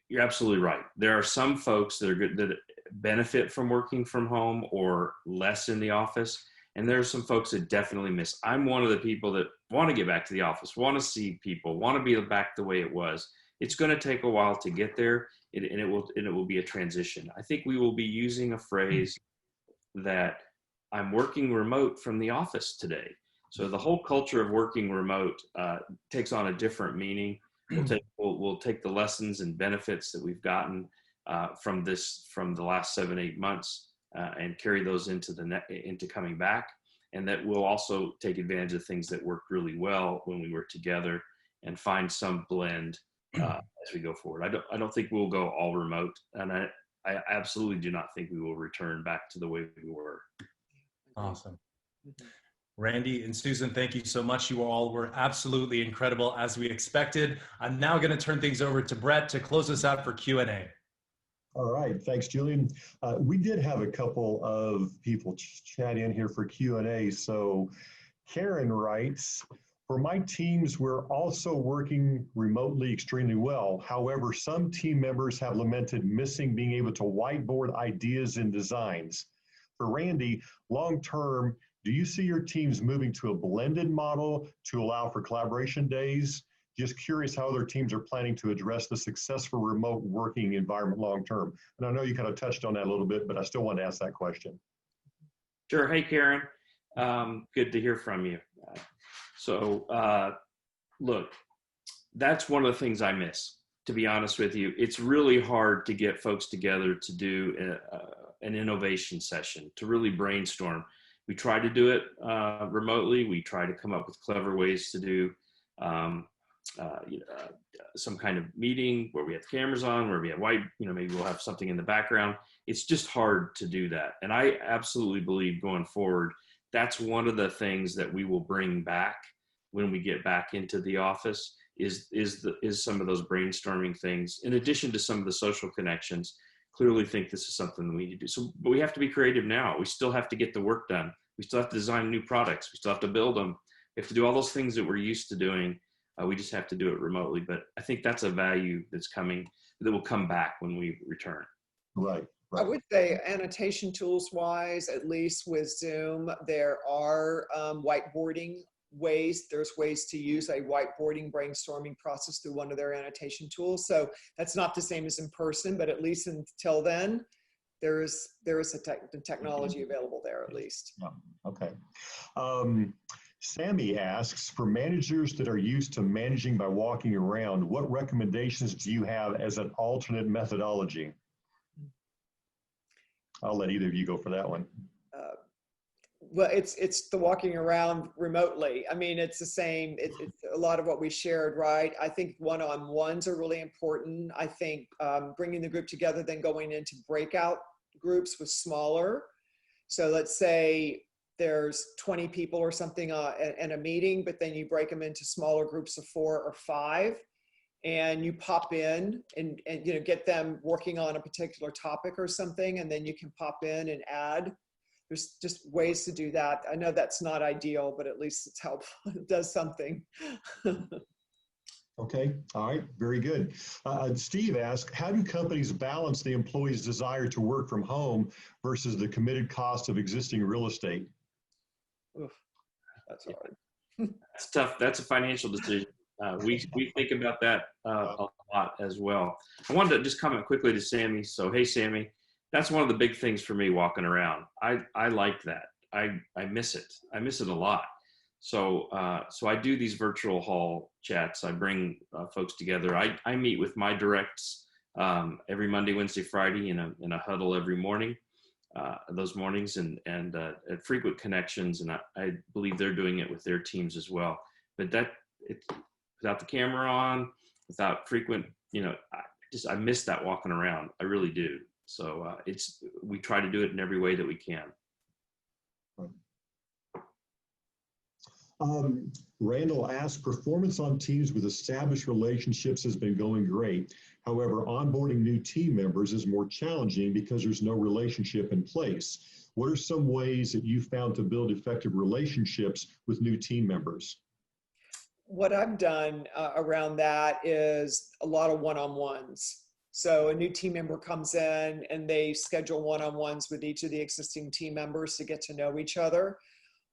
you're absolutely right. There are some folks that are good, that benefit from working from home or less in the office. And there are some folks that definitely miss. I'm one of the people that want to get back to the office, want to see people, want to be back the way it was. It's going to take a while to get there, and it will be a transition. I think we will be using a phrase that I'm working remote from the office today. So the whole culture of working remote takes on a different meaning. We'll take the lessons and benefits that we've gotten from the last 7-8 months and carry those into coming back. And that we'll also take advantage of things that worked really well when we were together and find some blend as we go forward. I don't think we'll go all remote, and I absolutely do not think we will return back to the way we were. Awesome. Randy and Susan, thank you so much. You all were absolutely incredible, as we expected. I'm now going to turn things over to Brett to close us out for Q&A. All right, thanks, Julian. We did have a couple of people chat in here for Q&A. So Karen writes, for my teams, we're also working remotely extremely well. However, some team members have lamented missing being able to whiteboard ideas and designs. For Randy, long-term, do you see your teams moving to a blended model to allow for collaboration days? Just curious how other teams are planning to address the successful remote working environment long-term. And I know you kind of touched on that a little bit, but I still want to ask that question. Sure. Hey, Karen. Good to hear from you. Look, that's one of the things I miss, to be honest with you. It's really hard to get folks together to do an innovation session, to really brainstorm. We try to do it remotely. We try to come up with clever ways to do some kind of meeting where we have cameras on, where we have maybe we'll have something in the background. It's just hard to do that. And I absolutely believe going forward, that's one of the things that we will bring back when we get back into the office is some of those brainstorming things, in addition to some of the social connections. Clearly think this is something that we need to do. So, but we have to be creative now. We still have to get the work done. We still have to design new products. We still have to build them. We have to do all those things that we're used to doing. We just have to do it remotely. But I think that's a value that's coming, that will come back when we return. Right. I would say annotation tools wise, at least with Zoom, there are whiteboarding ways. There's ways to use a whiteboarding brainstorming process through one of their annotation tools. So that's not the same as in person, but at least until then, there is a technology available there at least. Yeah. Okay. Sammy asks, for managers that are used to managing by walking around, what recommendations do you have as an alternate methodology? I'll let either of you go for that one. Well, it's the walking around remotely. I mean, it's the same. It's a lot of what we shared, right? I think one-on-ones are really important. I think bringing the group together, then going into breakout groups with smaller. So let's say there's 20 people or something in a meeting, but then you break them into smaller groups of 4 or 5. And you pop in and get them working on a particular topic or something, and then you can pop in and add. There's just ways to do that. I know that's not ideal, but at least it's helpful. It does something. Okay, all right, very good. Steve asked, how do companies balance the employee's desire to work from home versus the committed cost of existing real estate? Oof, that's hard. It's tough. That's a financial decision. We think about that a lot as well. I wanted to just comment quickly to Sammy. So, hey, Sammy, that's one of the big things for me walking around. I like that. I miss it. I miss it a lot. So I do these virtual hall chats. I bring folks together. I meet with my directs every Monday, Wednesday, Friday in a huddle every morning. Those mornings and at frequent connections, and I believe they're doing it with their teams as well. But it's without the camera on, without frequent, I miss that walking around. I really do. So we try to do it in every way that we can. Randall asked, performance on teams with established relationships has been going great. However, onboarding new team members is more challenging because there's no relationship in place. What are some ways that you found to build effective relationships with new team members? What I've done around that is a lot of one-on-ones. So a new team member comes in and they schedule one-on-ones with each of the existing team members to get to know each other.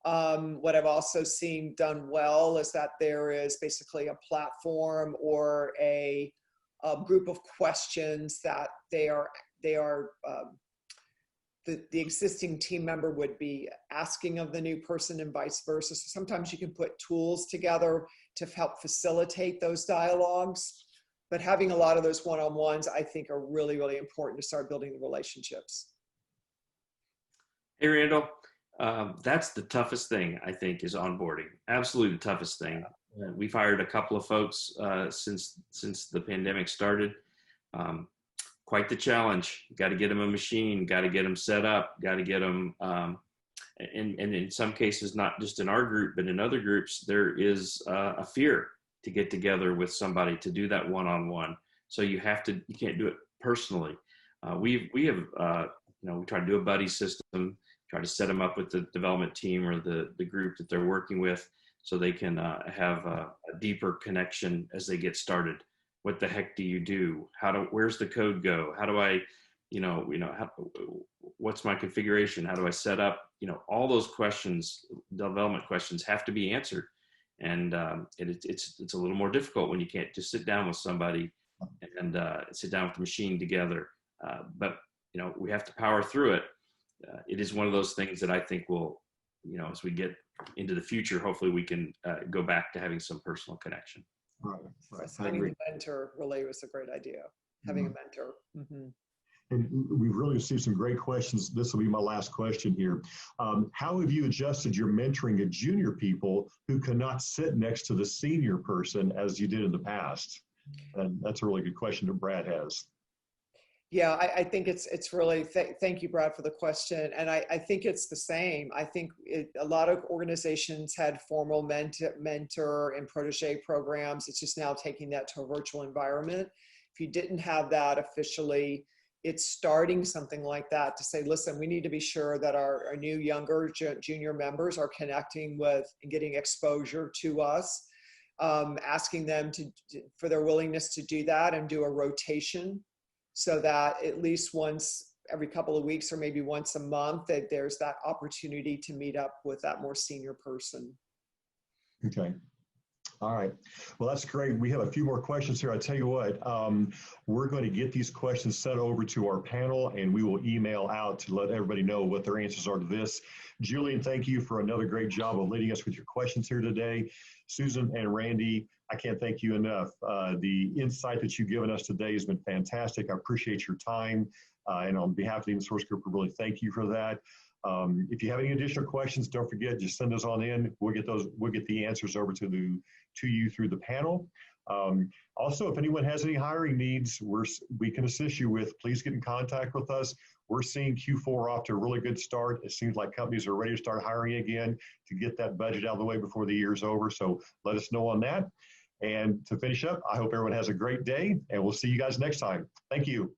What I've also seen done well is that there is basically a platform or a group of questions that the existing team member would be asking of the new person and vice versa. So sometimes you can put tools together to help facilitate those dialogues. But having a lot of those one-on-ones, I think, are really, really important to start building the relationships. Hey, Randall. That's the toughest thing, I think, is onboarding. Absolutely the toughest thing. We've hired a couple of folks since the pandemic started. Quite the challenge. Got to get them a machine, got to get them set up, got to get them, and in some cases, not just in our group, but in other groups, there is a fear to get together with somebody to do that one-on-one. So you can't do it personally. We try to do a buddy system, try to set them up with the development team or the group that they're working with so they can have a deeper connection as they get started. What the heck do you do? Where's the code go? How do I, what's my configuration? How do I set up? All those questions, development questions, have to be answered. And it's a little more difficult when you can't just sit down with somebody and sit down with the machine together. But we have to power through it. It is one of those things that I think will, as we get into the future, hopefully we can go back to having some personal connection. Right. Finding a mentor really was a great idea. Having a mentor. Mm-hmm. And we've really received some great questions. This will be my last question here. How have you adjusted your mentoring of junior people who cannot sit next to the senior person as you did in the past? And that's a really good question that Brad has. Yeah, I think it's really, thank you, Brad, for the question. And I think it's the same. I think a lot of organizations had formal mentor and protege programs. It's just now taking that to a virtual environment. If you didn't have that officially, it's starting something like that to say, listen, we need to be sure that our new younger junior members are connecting with and getting exposure to us, asking them for their willingness to do that and do a rotation, so that at least once every couple of weeks or maybe once a month that there's that opportunity to meet up with that more senior person. Okay. All right. Well, that's great. We have a few more questions here. I tell you what, we're going to get these questions sent over to our panel and we will email out to let everybody know what their answers are to this. Julian, thank you for another great job of leading us with your questions here today. Susan and Randy, I can't thank you enough. The insight that you've given us today has been fantastic. I appreciate your time. And on behalf of the InSource Group, we really thank you for that. If you have any additional questions, don't forget, just send those on in. We'll get the answers over to you through the panel. Also, if anyone has any hiring needs, we can assist you with, please get in contact with us. We're seeing Q4 off to a really good start. It seems like companies are ready to start hiring again to get that budget out of the way before the year's over. So let us know on that. And to finish up, I hope everyone has a great day and we'll see you guys next time. Thank you.